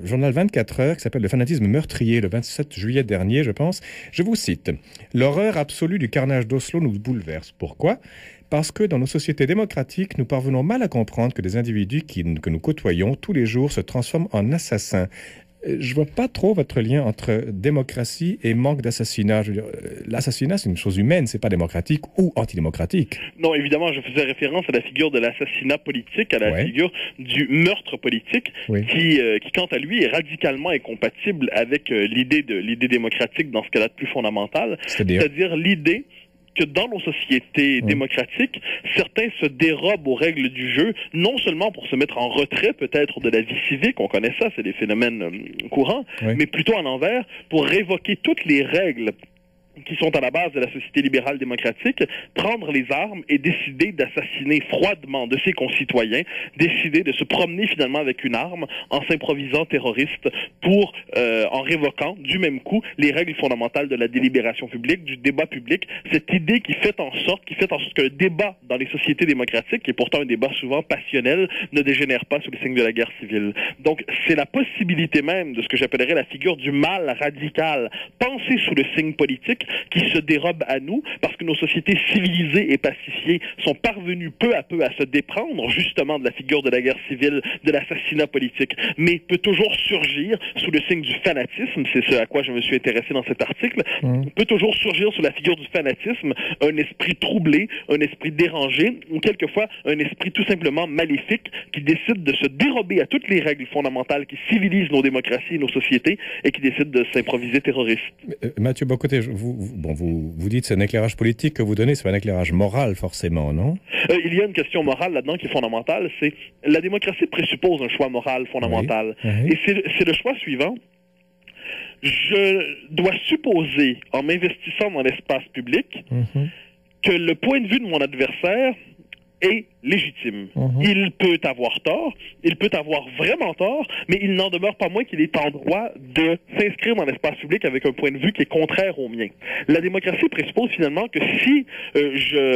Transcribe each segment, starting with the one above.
Journal 24 heures qui s'appelle Le fanatisme meurtrier, le 27 juillet dernier, je pense. Je vous cite. L'horreur absolue du carnage d'Oslo nous bouleverse. Pourquoi ? Parce que dans nos sociétés démocratiques, nous parvenons mal à comprendre que des individus que nous côtoyons tous les jours se transforment en assassins. Je vois pas trop votre lien entre démocratie et manque d'assassinat. Je veux dire, l'assassinat, c'est une chose humaine, c'est pas démocratique ou antidémocratique. Non, évidemment, je faisais référence à la figure de l'assassinat politique, à la figure du meurtre politique, qui, quant à lui, est radicalement incompatible avec l'idée démocratique dans ce cas-là de plus fondamental. C'est-à-dire l'idée que dans nos sociétés démocratiques, certains se dérobent aux règles du jeu, non seulement pour se mettre en retrait peut-être de la vie civique, on connaît ça, c'est des phénomènes courants, mais plutôt à l'envers, pour révoquer toutes les règles qui sont à la base de la société libérale démocratique, prendre les armes et décider d'assassiner froidement de ses concitoyens, décider de se promener finalement avec une arme en s'improvisant terroriste pour, en révoquant du même coup les règles fondamentales de la délibération publique, du débat public, cette idée qui fait en sorte que le débat dans les sociétés démocratiques, qui est pourtant un débat souvent passionnel, ne dégénère pas sous les signes de la guerre civile. Donc c'est la possibilité même de ce que j'appellerais la figure du mal radical, pensé sous le signe politique, qui se dérobe à nous, parce que nos sociétés civilisées et pacifiées sont parvenues peu à peu à se déprendre justement de la figure de la guerre civile, de l'assassinat politique, mais peut toujours surgir sous le signe du fanatisme, c'est ce à quoi je me suis intéressé dans cet article, peut toujours surgir sous la figure du fanatisme un esprit troublé, un esprit dérangé, ou quelquefois un esprit tout simplement maléfique qui décide de se dérober à toutes les règles fondamentales qui civilisent nos démocraties et nos sociétés et qui décide de s'improviser terroriste. Mathieu Bocoté, vous dites que c'est un éclairage politique que vous donnez, c'est pas un éclairage moral forcément, non? Il y a une question morale là-dedans qui est fondamentale, c'est la démocratie présuppose un choix moral fondamental. Et c'est le choix suivant. Je dois supposer, en m'investissant dans l'espace public, que le point de vue de mon adversaire est légitime. Il peut avoir tort, il peut avoir vraiment tort, mais il n'en demeure pas moins qu'il est en droit de s'inscrire dans l'espace public avec un point de vue qui est contraire au mien. La démocratie présuppose finalement que si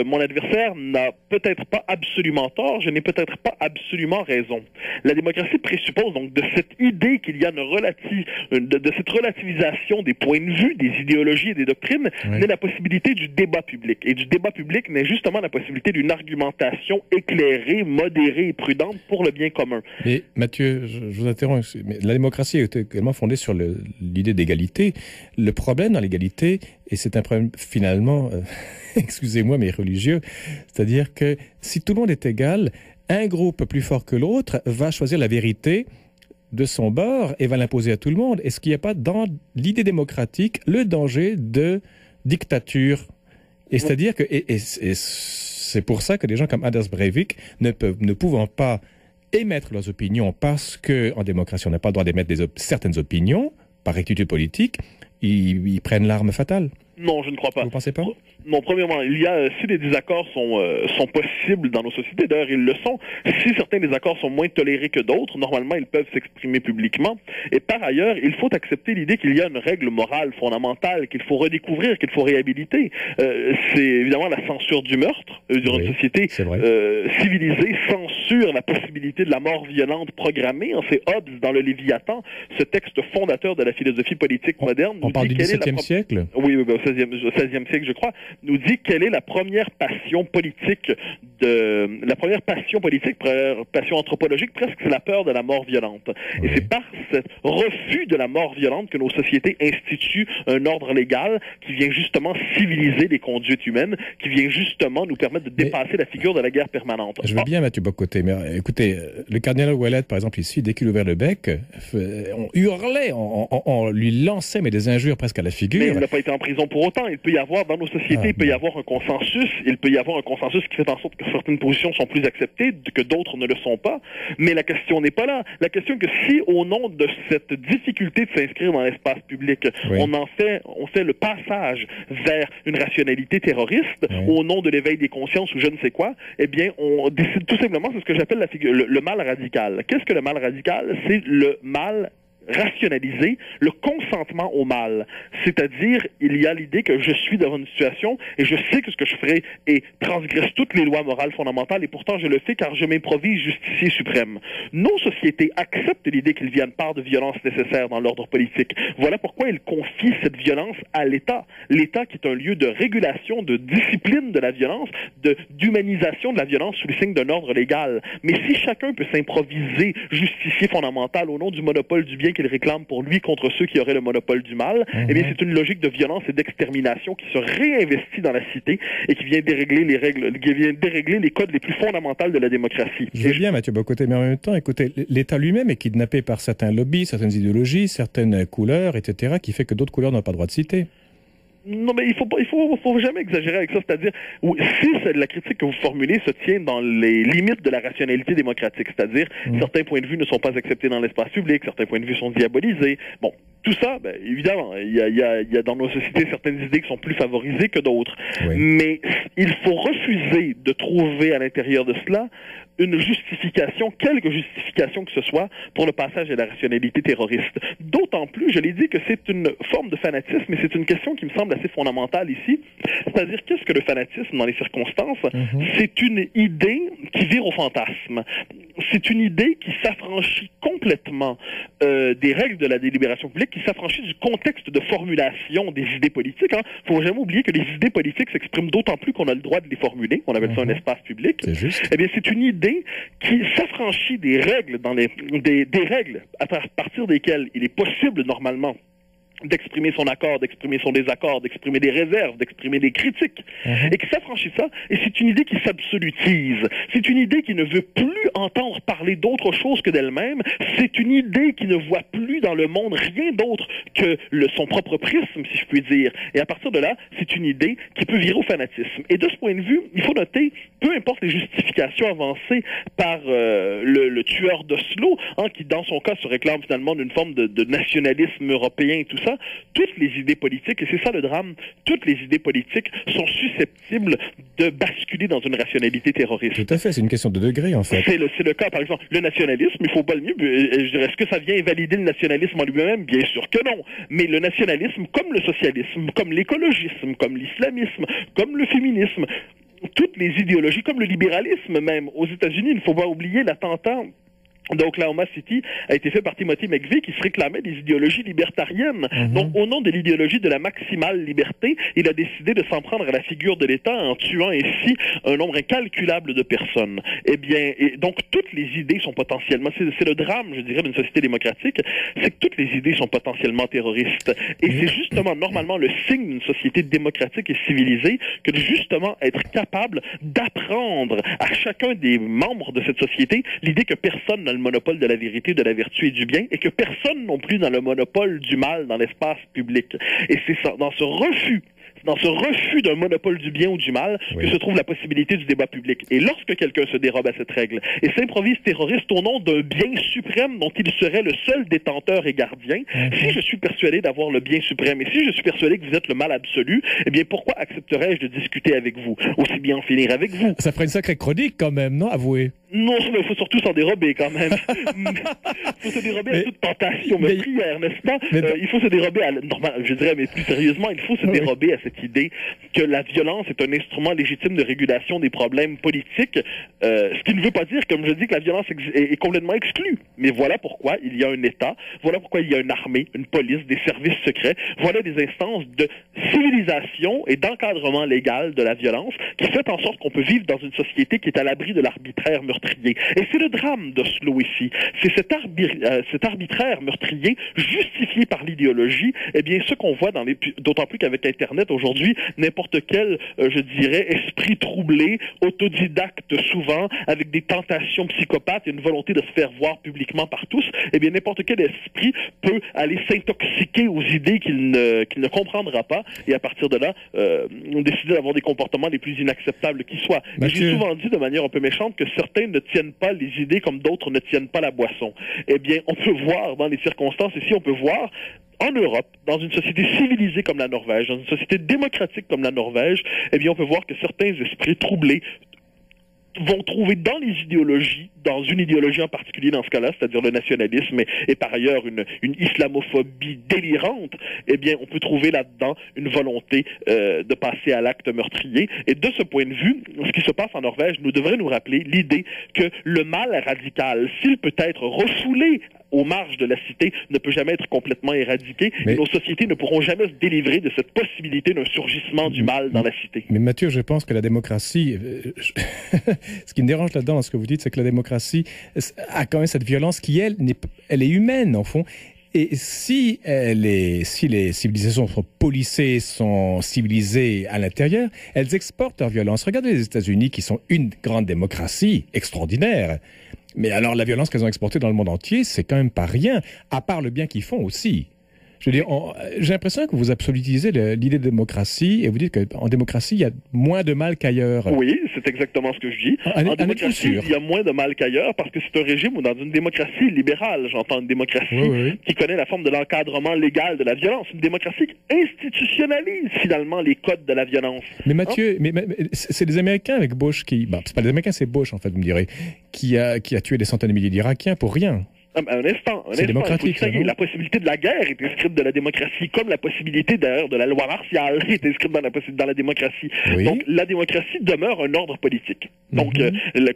mon adversaire n'a peut-être pas absolument tort, je n'ai peut-être pas absolument raison. La démocratie présuppose donc de cette idée qu'il y a de cette relativisation des points de vue, des idéologies et des doctrines, naît la possibilité du débat public. Et du débat public naît justement la possibilité d'une argumentation éclairée, modérée et prudente pour le bien commun. Mais Mathieu, je vous interromps, mais la démocratie est également fondée sur l'idée d'égalité. Le problème dans l'égalité, et c'est un problème finalement, excusez-moi, mais religieux, c'est-à-dire que si tout le monde est égal, un groupe plus fort que l'autre va choisir la vérité de son bord et va l'imposer à tout le monde. Est-ce qu'il n'y a pas dans l'idée démocratique le danger de dictature? Et c'est-à-dire que c'est pour ça que des gens comme Anders Breivik ne pouvant pas émettre leurs opinions parce qu'en démocratie, on n'a pas le droit d'émettre certaines opinions par rectitude politique, ils prennent l'arme fatale. Non, je ne crois pas. Vous ne pensez pas? Non, premièrement, si des désaccords sont possibles dans nos sociétés, d'ailleurs ils le sont, si certains désaccords sont moins tolérés que d'autres, normalement ils peuvent s'exprimer publiquement. Et par ailleurs, il faut accepter l'idée qu'il y a une règle morale fondamentale qu'il faut redécouvrir, qu'il faut réhabiliter. C'est évidemment la censure du meurtre. Une société civilisée censure la possibilité de la mort violente programmée. C'est Hobbes dans le Léviathan, ce texte fondateur de la philosophie politique moderne. On parle du XVIIe siècle? Oui, au XVIe siècle, je crois, nous dit quelle est la première passion politique, passion anthropologique, presque, c'est la peur de la mort violente. Et c'est par ce refus de la mort violente que nos sociétés instituent un ordre légal qui vient justement civiliser les conduites humaines, qui vient justement nous permettre de dépasser la figure de la guerre permanente. Je veux bien, Mathieu Bocoté, mais écoutez, le cardinal Ouellet, par exemple, ici, dès qu'il ouvrait le bec, on hurlait, on lui lançait des injures presque à la figure. Mais il n'a pas été en prison pour autant. Il peut y avoir, dans nos sociétés, il peut y avoir un consensus qui fait en sorte que certaines positions sont plus acceptées, que d'autres ne le sont pas. Mais la question n'est pas là. La question est que si, au nom de cette difficulté de s'inscrire dans l'espace public, on fait le passage vers une rationalité terroriste, au nom de l'éveil des consciences ou je ne sais quoi, eh bien, on décide tout simplement, c'est ce que j'appelle le mal radical. Qu'est-ce que le mal radical? C'est le mal rationaliser le consentement au mal. C'est-à-dire, il y a l'idée que je suis devant une situation et je sais que ce que je ferai est transgresse toutes les lois morales fondamentales et pourtant je le fais car je m'improvise justicier suprême. Nos sociétés acceptent l'idée qu'il y a une part de violence nécessaire dans l'ordre politique. Voilà pourquoi ils confient cette violence à l'État. L'État qui est un lieu de régulation, de discipline de la violence, d'humanisation de la violence sous le signe d'un ordre légal. Mais si chacun peut s'improviser justicier fondamental au nom du monopole du bien qu'il réclame pour lui contre ceux qui auraient le monopole du mal, eh bien c'est une logique de violence et d'extermination qui se réinvestit dans la cité et qui vient dérégler les règles, qui vient dérégler les codes les plus fondamentaux de la démocratie. Je veux bien, Mathieu Bock-Côté, mais en même temps, écoutez, l'État lui-même est kidnappé par certains lobbies, certaines idéologies, certaines couleurs, etc., qui fait que d'autres couleurs n'ont pas le droit de citer. Non, mais il faut jamais exagérer avec ça. C'est-à-dire, si la critique que vous formulez se tient dans les limites de la rationalité démocratique, c'est-à-dire certains points de vue ne sont pas acceptés dans l'espace public, certains points de vue sont diabolisés. Bon, tout ça, ben, évidemment, il y a dans nos sociétés certaines idées qui sont plus favorisées que d'autres. Oui. Mais il faut refuser de trouver à l'intérieur de cela une justification, quelque justification que ce soit, pour le passage à la rationalité terroriste. D'autant plus, je l'ai dit, que c'est une forme de fanatisme, mais c'est une question qui me semble assez fondamentale ici. C'est-à-dire, qu'est-ce que le fanatisme dans les circonstances? C'est une idée qui vire au fantasme. C'est une idée qui s'affranchit complètement des règles de la délibération publique, qui s'affranchit du contexte de formulation des idées politiques. Il ne faut jamais oublier que les idées politiques s'expriment d'autant plus qu'on a le droit de les formuler. On appelle ça un espace public. C'est juste. Eh bien, c'est une idée qui s'affranchit des règles, des règles à partir desquelles il est possible normalement d'exprimer son accord, d'exprimer son désaccord, d'exprimer des réserves, d'exprimer des critiques, et qui s'affranchit ça, et c'est une idée qui s'absolutise. C'est une idée qui ne veut plus entendre parler d'autre chose que d'elle-même. C'est une idée qui ne voit plus dans le monde rien d'autre que son propre prisme, si je puis dire. Et à partir de là, c'est une idée qui peut virer au fanatisme. Et de ce point de vue, il faut noter, peu importe les justifications avancées par le tueur d'Oslo, qui dans son cas se réclame finalement d'une forme de nationalisme européen et tout ça, toutes les idées politiques, et c'est ça le drame, toutes les idées politiques sont susceptibles de basculer dans une rationalité terroriste. Tout à fait, c'est une question de degré en fait. C'est le cas, par exemple, le nationalisme, il faut pas le mieux, je dirais, est-ce que ça vient invalider le nationalisme en lui-même? Bien sûr que non. Mais le nationalisme, comme le socialisme, comme l'écologisme, comme l'islamisme, comme le féminisme, toutes les idéologies, comme le libéralisme même, aux États-Unis, il ne faut pas oublier l'attentat d'Oklahoma City a été fait par Timothy McVeigh qui se réclamait des idéologies libertariennes. Donc, au nom de l'idéologie de la maximale liberté, il a décidé de s'en prendre à la figure de l'État en tuant ainsi un nombre incalculable de personnes. Eh bien, donc, toutes les idées sont potentiellement, c'est le drame, je dirais, d'une société démocratique, c'est que toutes les idées sont potentiellement terroristes. Et c'est justement, normalement, le signe d'une société démocratique et civilisée que de justement être capable d'apprendre à chacun des membres de cette société l'idée que personne n'a le monopole de la vérité, de la vertu et du bien, et que personne non plus n'a le monopole du mal dans l'espace public. Et c'est ça, dans ce refus d'un monopole du bien ou du mal, que se trouve la possibilité du débat public. Et lorsque quelqu'un se dérobe à cette règle et s'improvise terroriste au nom d'un bien suprême dont il serait le seul détenteur et gardien, si je suis persuadé d'avoir le bien suprême et si je suis persuadé que vous êtes le mal absolu, eh bien pourquoi accepterais-je de discuter avec vous? Aussi bien en finir avec vous. Ça ferait une sacrée chronique quand même, non? Avouez. Non, mais il faut surtout s'en dérober quand même. Il faut se dérober à toute tentation meurtrière, n'est-ce pas? Il faut se dérober à... je dirais, mais plus sérieusement, il faut se dérober à cette idée que la violence est un instrument légitime de régulation des problèmes politiques, ce qui ne veut pas dire, comme je dis, que la violence est complètement exclue. Mais voilà pourquoi il y a un État, voilà pourquoi il y a une armée, une police, des services secrets, voilà des instances de civilisation et d'encadrement légal de la violence qui fait en sorte qu'on peut vivre dans une société qui est à l'abri de l'arbitraire meurtrier. Et c'est le drame d'Oslo ici. C'est cet arbitraire meurtrier justifié par l'idéologie, eh bien, ce qu'on voit d'autant plus qu'avec Internet aujourd'hui, n'importe quel, je dirais, esprit troublé, autodidacte souvent, avec des tentations psychopathes et une volonté de se faire voir publiquement par tous, eh bien, n'importe quel esprit peut aller s'intoxiquer aux idées qu'il ne comprendra pas, et à partir de là, décider d'avoir des comportements les plus inacceptables qui soient. J'ai souvent dit de manière un peu méchante que certains ne tiennent pas les idées comme d'autres ne tiennent pas la boisson. Eh bien, on peut voir dans les circonstances ici, on peut voir en Europe, dans une société civilisée comme la Norvège, dans une société démocratique comme la Norvège, eh bien, on peut voir que certains esprits troublés vont trouver dans les idéologies, dans une idéologie en particulier dans ce cas-là, c'est-à-dire le nationalisme et par ailleurs une islamophobie délirante, eh bien, on peut trouver là-dedans une volonté de passer à l'acte meurtrier. Et de ce point de vue, ce qui se passe en Norvège devrait nous rappeler l'idée que le mal radical, s'il peut être refoulé aux marges de la cité, ne peut jamais être complètement éradiqué. Et nos sociétés ne pourront jamais se délivrer de cette possibilité d'un surgissement du mal dans la cité. Mais Mathieu, je pense que la démocratie, ce qui me dérange là-dedans, dans ce que vous dites, c'est que la démocratie a quand même cette violence qui, elle est humaine, en fond. Et si les civilisations sont policées, sont civilisées à l'intérieur, elles exportent leur violence. Regardez les États-Unis qui sont une grande démocratie extraordinaire. Mais alors la violence qu'elles ont exportée dans le monde entier, c'est quand même pas rien, à part le bien qu'ils font aussi. Je veux dire, j'ai l'impression que vous absolutisez l'idée de démocratie et vous dites qu'en démocratie, il y a moins de mal qu'ailleurs. Oui, c'est exactement ce que je dis. En démocratie, il y a moins de mal qu'ailleurs parce que c'est un régime où dans une démocratie libérale, j'entends une démocratie qui connaît la forme de l'encadrement légal de la violence, une démocratie qui institutionnalise finalement les codes de la violence. Mais Mathieu, mais c'est les Américains avec Bush qui... Bon, c'est pas les Américains, c'est Bush en fait, vous me direz, qui a tué des centaines de milliers d'Irakiens pour rien. Un instant. C'est démocratique. La possibilité de la guerre est inscrite dans la démocratie, comme la possibilité d'ailleurs de la loi martiale est inscrite dans la démocratie. Oui. Donc la démocratie demeure un ordre politique. Donc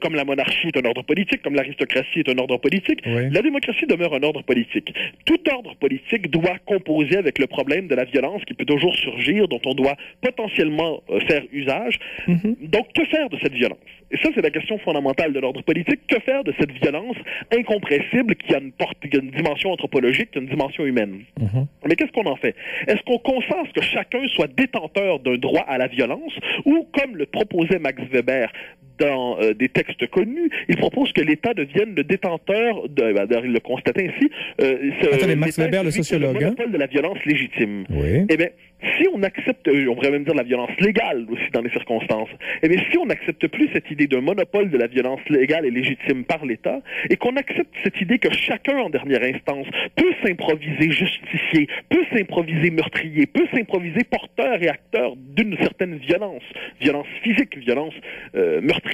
comme la monarchie est un ordre politique, comme l'aristocratie est un ordre politique, la démocratie demeure un ordre politique. Tout ordre politique doit composer avec le problème de la violence qui peut toujours surgir, dont on doit potentiellement faire usage. Donc que faire de cette violence? Et ça, c'est la question fondamentale de l'ordre politique. Que faire de cette violence incompressible qui a une dimension anthropologique, qui a une dimension humaine? Mais qu'est-ce qu'on en fait? Est-ce qu'on consent que chacun soit détenteur d'un droit à la violence ou, comme le proposait Max Weber dans des textes connus, il propose que l'État devienne le détenteur, d'ailleurs il le constatait ainsi, attendez, Max Weber, le sociologue, le monopole de la violence légitime. Oui. Eh bien, si on accepte, on pourrait même dire la violence légale aussi dans les circonstances, eh bien, si on n'accepte plus cette idée d'un monopole de la violence légale et légitime par l'État, et qu'on accepte cette idée que chacun, en dernière instance, peut s'improviser justicier, peut s'improviser meurtrier, peut s'improviser porteur et acteur d'une certaine violence physique, violence meurtrière,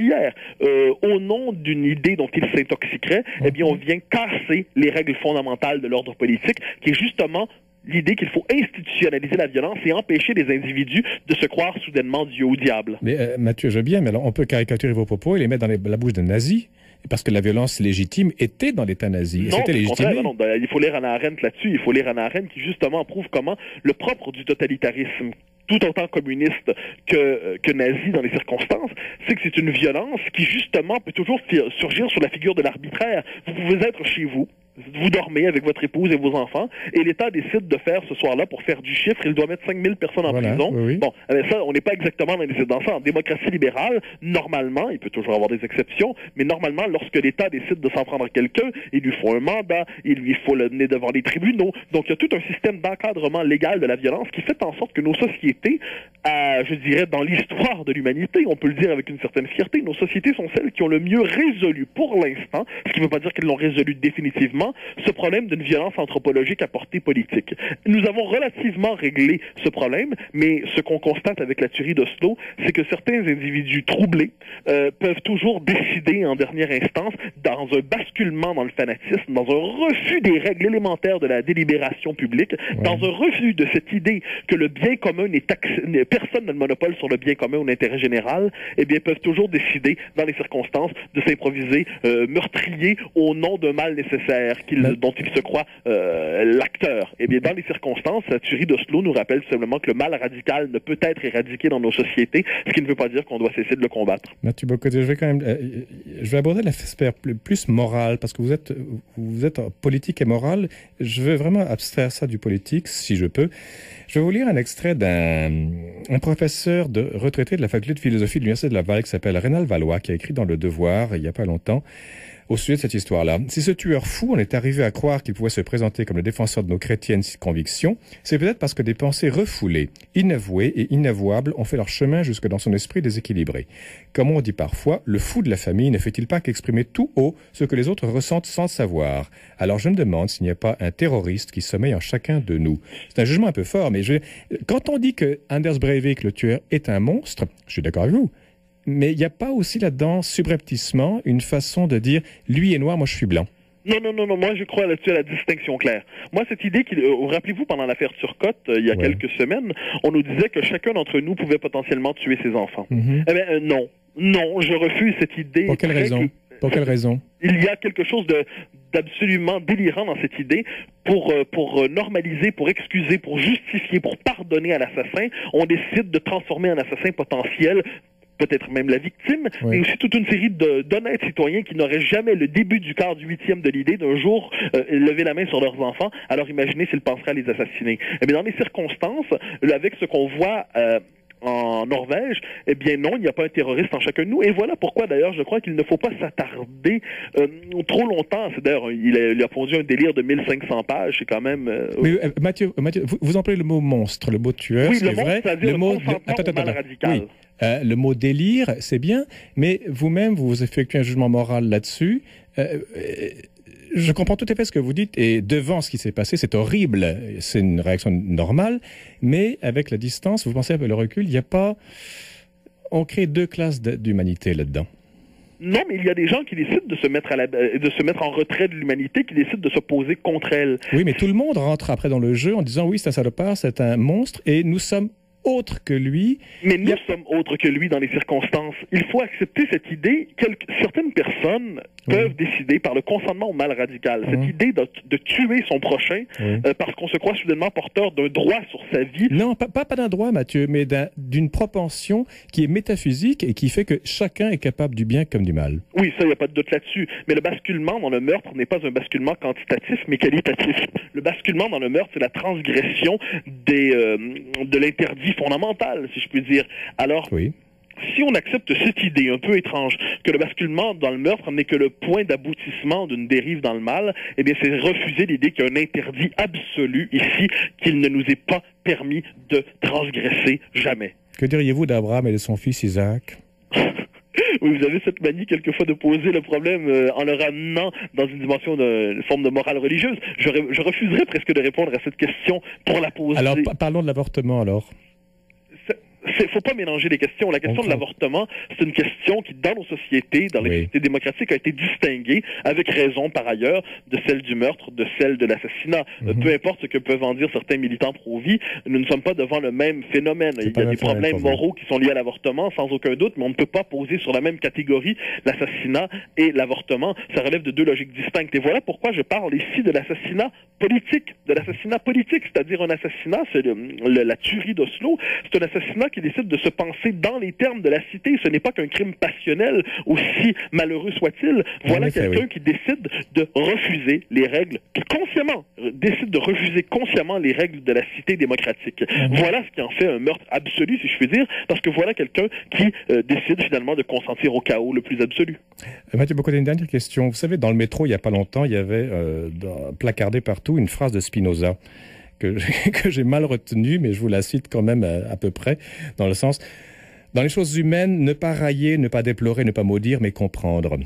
au nom d'une idée dont il s'intoxiquerait, eh bien, on vient casser les règles fondamentales de l'ordre politique, qui est justement l'idée qu'il faut institutionnaliser la violence et empêcher les individus de se croire soudainement Dieu ou diable. Mais Mathieu, je veux bien, mais alors on peut caricaturer vos propos et les mettre dans la bouche d'un nazi, parce que la violence légitime était dans l'État nazi. Non, c'était légitime. Non, il faut lire Hannah Arendt là-dessus. Il faut lire Hannah Arendt qui justement prouve comment le propre du totalitarisme, tout autant communiste que nazi dans les circonstances, c'est que c'est une violence qui justement peut toujours surgir sur la figure de l'arbitraire. Vous pouvez être chez vous, vous dormez avec votre épouse et vos enfants, et l'État décide de faire ce soir-là, pour faire du chiffre, il doit mettre 5000 personnes en prison. Oui. Bon, ça, on n'est pas exactement dans ça. En démocratie libérale, normalement, il peut toujours avoir des exceptions, mais normalement, lorsque l'État décide de s'en prendre à quelqu'un, il lui faut un mandat, il lui faut le mener devant les tribunaux. Donc, il y a tout un système d'encadrement légal de la violence qui fait en sorte que nos sociétés, je dirais, dans l'histoire de l'humanité, on peut le dire avec une certaine fierté, nos sociétés sont celles qui ont le mieux résolu pour l'instant, ce qui ne veut pas dire qu'elles l'ont résolu définitivement, ce problème d'une violence anthropologique à portée politique. Nous avons relativement réglé ce problème, mais ce qu'on constate avec la tuerie d'Oslo, c'est que certains individus troublés peuvent toujours décider en dernière instance, dans un basculement dans le fanatisme, dans un refus des règles élémentaires de la délibération publique, dans un refus de cette idée que le bien commun personne n'a le monopole sur le bien commun ou l'intérêt général, eh bien, peuvent toujours décider, dans les circonstances, de s'improviser meurtrier au nom d'un mal nécessaire dont il se croit l'acteur. Eh bien, dans les circonstances, la tuerie d'Oslo nous rappelle simplement que le mal radical ne peut être éradiqué dans nos sociétés, ce qui ne veut pas dire qu'on doit cesser de le combattre. Mathieu Bocoté, je vais aborder l'aspect plus moral, parce que vous êtes politique et moral. Je veux vraiment abstraire ça du politique, si je peux. Je vais vous lire un extrait d'un professeur retraité de la faculté de philosophie de l'Université de Laval qui s'appelle Rénal Valois, qui a écrit dans Le Devoir, il n'y a pas longtemps, au sujet de cette histoire-là. Si ce tueur fou en est arrivé à croire qu'il pouvait se présenter comme le défenseur de nos chrétiennes convictions, c'est peut-être parce que des pensées refoulées, inavouées et inavouables ont fait leur chemin jusque dans son esprit déséquilibré. Comme on dit parfois, le fou de la famille ne fait-il pas qu'exprimer tout haut ce que les autres ressentent sans le savoir? Alors je me demande s'il n'y a pas un terroriste qui sommeille en chacun de nous. C'est un jugement un peu fort, mais quand on dit que Anders Breivik, le tueur, est un monstre, je suis d'accord avec vous. mais il n'y a pas aussi là-dedans, subrepticement, une façon de dire « lui est noir, moi je suis blanc ». Non. Moi, je crois là-dessus à la distinction claire. Moi, cette idée rappelez-vous, pendant l'affaire Turcotte, il y a quelques semaines, on nous disait que chacun d'entre nous pouvait potentiellement tuer ses enfants. Eh bien, non. Non, je refuse cette idée. Pour quelle raison? Pour quelle raison? Il y a quelque chose d'absolument délirant dans cette idée. Pour normaliser, pour excuser, pour justifier, pour pardonner à l'assassin, on décide de transformer un assassin potentiel, peut-être même la victime, mais aussi toute une série d'honnêtes citoyens qui n'auraient jamais le début du quart du huitième de l'idée d'un jour lever la main sur leurs enfants. Alors imaginez s'ils penseraient à les assassiner. Eh bien, dans les circonstances, avec ce qu'on voit en Norvège, eh bien non, il n'y a pas un terroriste en chacun de nous. Et voilà pourquoi, d'ailleurs, je crois qu'il ne faut pas s'attarder trop longtemps. C'est d'ailleurs, il a pondu un délire de 1500 pages, c'est quand même... Mais Mathieu, vous employez le mot monstre, le mot tueur, oui, c'est vrai. Le mot radical. Oui. Le mot délire, c'est bien, mais vous-même, vous effectuez un jugement moral là-dessus. Je comprends tout à fait ce que vous dites, et devant ce qui s'est passé, c'est horrible, c'est une réaction normale, mais avec la distance, vous pensez un peu le recul, il n'y a pas... On crée deux classes d'humanité là-dedans. Non, mais il y a des gens qui décident de se mettre en retrait de l'humanité, qui décident de s'opposer contre elle. Oui, mais tout le monde rentre après dans le jeu en disant oui, c'est un salopard, c'est un monstre, et nous sommes autres que lui. Mais nous sommes autres que lui dans les circonstances. Il faut accepter cette idée. Certaines personnes peuvent décider par le consentement au mal radical. Cette idée de tuer son prochain parce qu'on se croit soudainement porteur d'un droit sur sa vie. Non, pas d'un droit, Mathieu, mais d'une propension qui est métaphysique et qui fait que chacun est capable du bien comme du mal. Oui, ça, il n'y a pas de doute là-dessus. Mais le basculement dans le meurtre n'est pas un basculement quantitatif, mais qualitatif. Le basculement dans le meurtre, c'est la transgression de l'interdit fondamental, si je puis dire. Alors, si on accepte cette idée un peu étrange, que le basculement dans le meurtre n'est que le point d'aboutissement d'une dérive dans le mal, eh bien, c'est refuser l'idée qu'il y a un interdit absolu ici, qu'il ne nous est pas permis de transgresser jamais. Que diriez-vous d'Abraham et de son fils Isaac? Oui, vous avez cette manie quelquefois de poser le problème en le ramenant dans une dimension une forme de morale religieuse. Je refuserais presque de répondre à cette question pour la poser. Alors, parlons de l'avortement, alors. Faut pas mélanger les questions. La question de l'avortement, c'est une question qui, dans nos sociétés, dans les sociétés démocratiques, a été distinguée, avec raison par ailleurs, de celle du meurtre, de celle de l'assassinat. Peu importe ce que peuvent en dire certains militants pro-vie, nous ne sommes pas devant le même phénomène. Il y a des problèmes moraux qui sont liés à l'avortement, sans aucun doute, mais on ne peut pas poser sur la même catégorie l'assassinat et l'avortement. Ça relève de deux logiques distinctes. Et voilà pourquoi je parle ici de l'assassinat politique. De l'assassinat politique, c'est-à-dire un assassinat, c'est la tuerie d'Oslo, c'est un assassinat qui décide de se penser dans les termes de la cité. Ce n'est pas qu'un crime passionnel, aussi malheureux soit-il. Voilà quelqu'un qui décide de refuser les règles, qui consciemment décide de refuser consciemment les règles de la cité démocratique. Voilà ce qui en fait un meurtre absolu, si je puis dire, parce que voilà quelqu'un qui décide finalement de consentir au chaos le plus absolu. Mathieu Bocoté, une dernière question. Vous savez, dans le métro, il n'y a pas longtemps, il y avait placardé partout une phrase de Spinoza que j'ai mal retenu, mais je vous la cite quand même à peu près, dans le sens, dans les choses humaines, ne pas railler, ne pas déplorer, ne pas maudire, mais comprendre.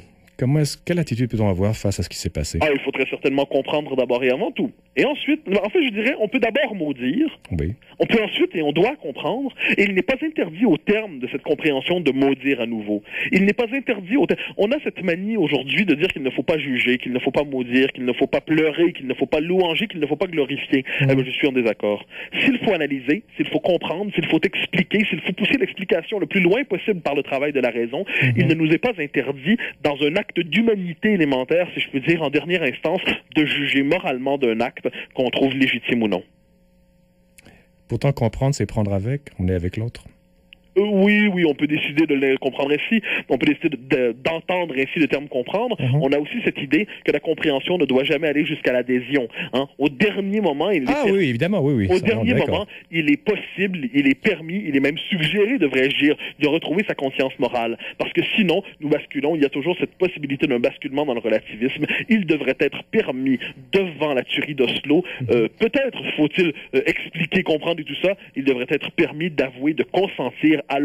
Quelle attitude peut-on avoir face à ce qui s'est passé? Il faudrait certainement comprendre d'abord et avant tout. Et ensuite, en fait, je dirais, on peut d'abord maudire. Oui. On peut ensuite, et on doit comprendre, et il n'est pas interdit au terme de cette compréhension de maudire à nouveau. Il n'est pas interdit au terme. On a cette manie aujourd'hui de dire qu'il ne faut pas juger, qu'il ne faut pas maudire, qu'il ne faut pas pleurer, qu'il ne faut pas louanger, qu'il ne faut pas glorifier. Je suis en désaccord. S'il faut analyser, s'il faut comprendre, s'il faut expliquer, s'il faut pousser l'explication le plus loin possible par le travail de la raison, il ne nous est pas interdit, dans un acte d'humanité élémentaire, si je peux dire, en dernière instance, de juger moralement d'un acte qu'on trouve légitime ou non. Pourtant, comprendre, c'est prendre avec, on est avec l'autre. Oui, on peut décider de le comprendre ainsi, on peut décider d'entendre ainsi le terme comprendre. On a aussi cette idée que la compréhension ne doit jamais aller jusqu'à l'adhésion. Au dernier moment, oui, évidemment, oui. Au dernier moment, il est possible, il est permis, il est même suggéré, devrais-je dire, de retrouver sa conscience morale. Parce que sinon, nous basculons, il y a toujours cette possibilité d'un basculement dans le relativisme. Il devrait être permis, devant la tuerie d'Oslo, peut-être faut-il expliquer, comprendre et tout ça, il devrait être permis d'avouer, de consentir à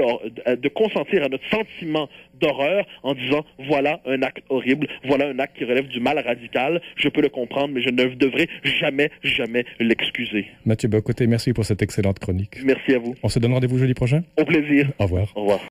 notre sentiment d'horreur en disant voilà un acte horrible, voilà un acte qui relève du mal radical, je peux le comprendre, mais je ne devrais jamais l'excuser. Mathieu Bocoté, merci pour cette excellente chronique. Merci à vous. On se donne rendez-vous jeudi prochain? Au plaisir. Au revoir. Au revoir.